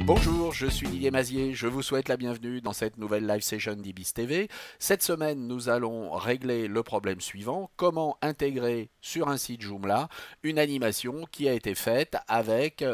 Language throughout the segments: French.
Bonjour, je suis Didier Mazier, je vous souhaite la bienvenue dans cette nouvelle live session d'Ibis TV. Cette semaine, nous allons régler le problème suivant, comment intégrer sur un site Joomla une animation qui a été faite avec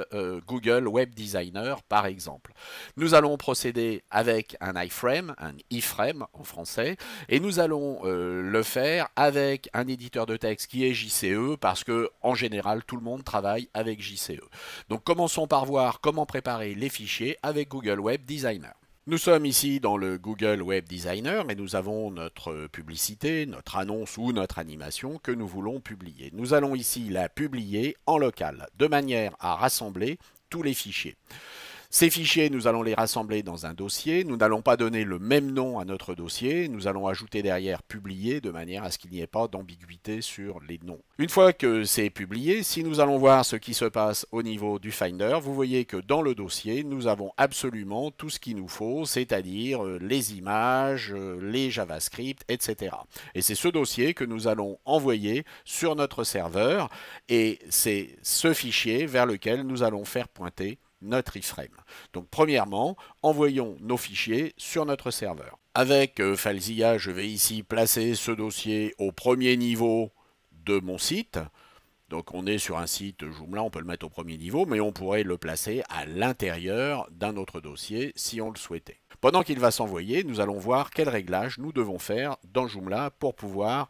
Google Web Designer par exemple. Nous allons procéder avec un iframe, un iframe en français, et nous allons le faire avec un éditeur de texte qui est JCE parce que en général tout le monde travaille avec JCE. Donc commençons par voir comment préparer les fichiers avec Google Web Designer. Nous sommes ici dans le Google Web Designer et nous avons notre publicité, notre annonce ou notre animation que nous voulons publier. Nous allons ici la publier en local de manière à rassembler tous les fichiers. Ces fichiers, nous allons les rassembler dans un dossier. Nous n'allons pas donner le même nom à notre dossier. Nous allons ajouter derrière publier de manière à ce qu'il n'y ait pas d'ambiguïté sur les noms. Une fois que c'est publié, si nous allons voir ce qui se passe au niveau du Finder, vous voyez que dans le dossier, nous avons absolument tout ce qu'il nous faut, c'est-à-dire les images, les JavaScript, etc. Et c'est ce dossier que nous allons envoyer sur notre serveur et c'est ce fichier vers lequel nous allons faire pointer notre iframe. Donc premièrement, envoyons nos fichiers sur notre serveur. Avec FileZilla, je vais ici placer ce dossier au premier niveau de mon site. Donc on est sur un site Joomla, on peut le mettre au premier niveau, mais on pourrait le placer à l'intérieur d'un autre dossier si on le souhaitait. Pendant qu'il va s'envoyer, nous allons voir quels réglages nous devons faire dans Joomla pour pouvoir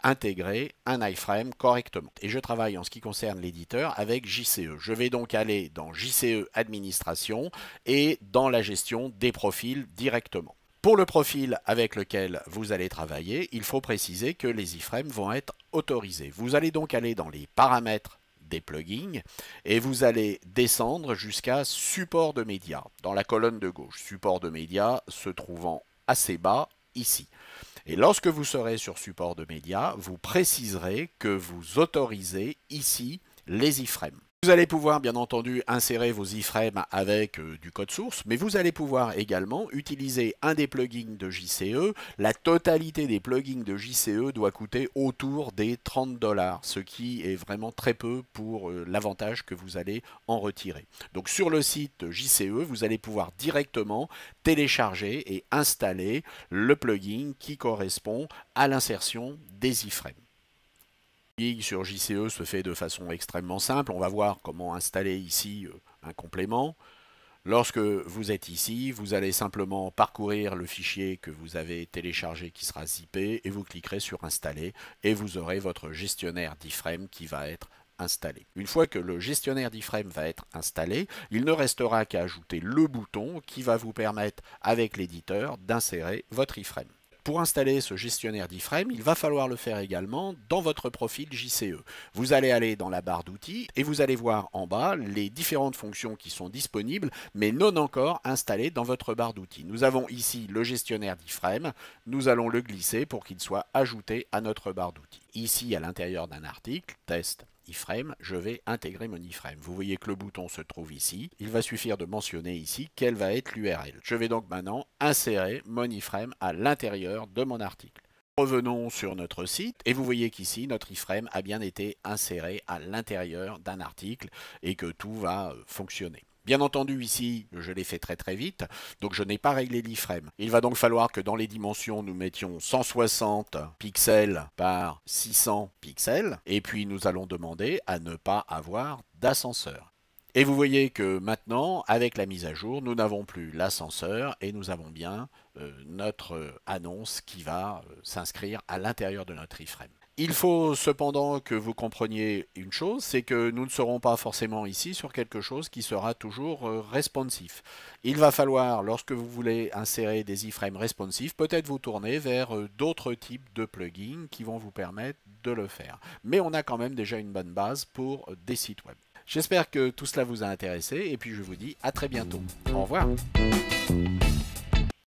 intégrer un iframe correctement. Et je travaille en ce qui concerne l'éditeur avec JCE. Je vais donc aller dans JCE Administration et dans la gestion des profils directement. Pour le profil avec lequel vous allez travailler, il faut préciser que les iframes vont être autorisés. Vous allez donc aller dans les paramètres des plugins et vous allez descendre jusqu'à support de médias dans la colonne de gauche. Support de médias se trouvant assez bas ici. Et lorsque vous serez sur support de médias, vous préciserez que vous autorisez ici les iframes. Vous allez pouvoir bien entendu insérer vos iframes avec du code source, mais vous allez pouvoir également utiliser un des plugins de JCE. La totalité des plugins de JCE doit coûter autour des 30 $, ce qui est vraiment très peu pour l'avantage que vous allez en retirer. Donc sur le site JCE, vous allez pouvoir directement télécharger et installer le plugin qui correspond à l'insertion des iframes. Sur JCE se fait de façon extrêmement simple. On va voir comment installer ici un complément. Lorsque vous êtes ici, vous allez simplement parcourir le fichier que vous avez téléchargé qui sera zippé et vous cliquerez sur installer et vous aurez votre gestionnaire d'iframe qui va être installé. Une fois que le gestionnaire d'iframe va être installé, il ne restera qu'à ajouter le bouton qui va vous permettre avec l'éditeur d'insérer votre iframe. Pour installer ce gestionnaire d'iframe, il va falloir le faire également dans votre profil JCE. Vous allez aller dans la barre d'outils et vous allez voir en bas les différentes fonctions qui sont disponibles mais non encore installées dans votre barre d'outils. Nous avons ici le gestionnaire d'iframe, nous allons le glisser pour qu'il soit ajouté à notre barre d'outils. Ici à l'intérieur d'un article, test iframe, je vais intégrer mon iframe. Vous voyez que le bouton se trouve ici. Il va suffire de mentionner ici quelle va être l'URL. Je vais donc maintenant insérer mon iframe à l'intérieur de mon article. Revenons sur notre site et vous voyez qu'ici notre iframe a bien été inséré à l'intérieur d'un article et que tout va fonctionner. Bien entendu ici, je l'ai fait très vite, donc je n'ai pas réglé l'iframe. Il va donc falloir que dans les dimensions, nous mettions 160 pixels par 600 pixels, et puis nous allons demander à ne pas avoir d'ascenseur. Et vous voyez que maintenant, avec la mise à jour, nous n'avons plus l'ascenseur et nous avons bien notre annonce qui va s'inscrire à l'intérieur de notre iframe. Il faut cependant que vous compreniez une chose, c'est que nous ne serons pas forcément ici sur quelque chose qui sera toujours responsif. Il va falloir, lorsque vous voulez insérer des iframes responsifs, peut-être vous tourner vers d'autres types de plugins qui vont vous permettre de le faire. Mais on a quand même déjà une bonne base pour des sites web. J'espère que tout cela vous a intéressé et puis je vous dis à très bientôt. Au revoir.